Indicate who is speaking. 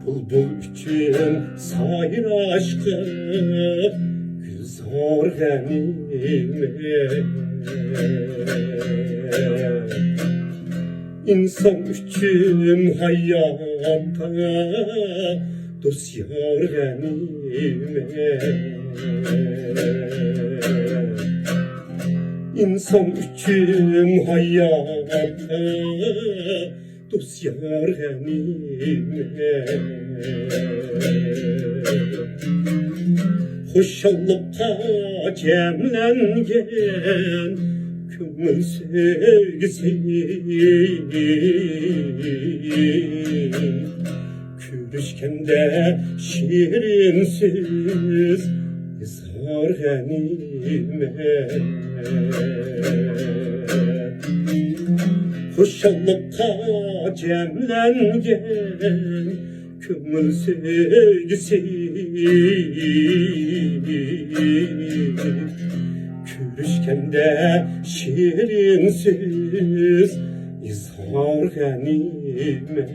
Speaker 1: Bulbul üçün sayır aşkı zor ganimet. İnsan üçün hayatta dost yar ganimet. İnsan üçün hayatta dost yar ganimet. Hoşallıkta cemlengen kömür sevgisi, Kürüşkende şirin söz yazar ganimet. Hoşallıkta cemlengen kömür sevgisi, Kürüşkende şirin söz yazar ganimet.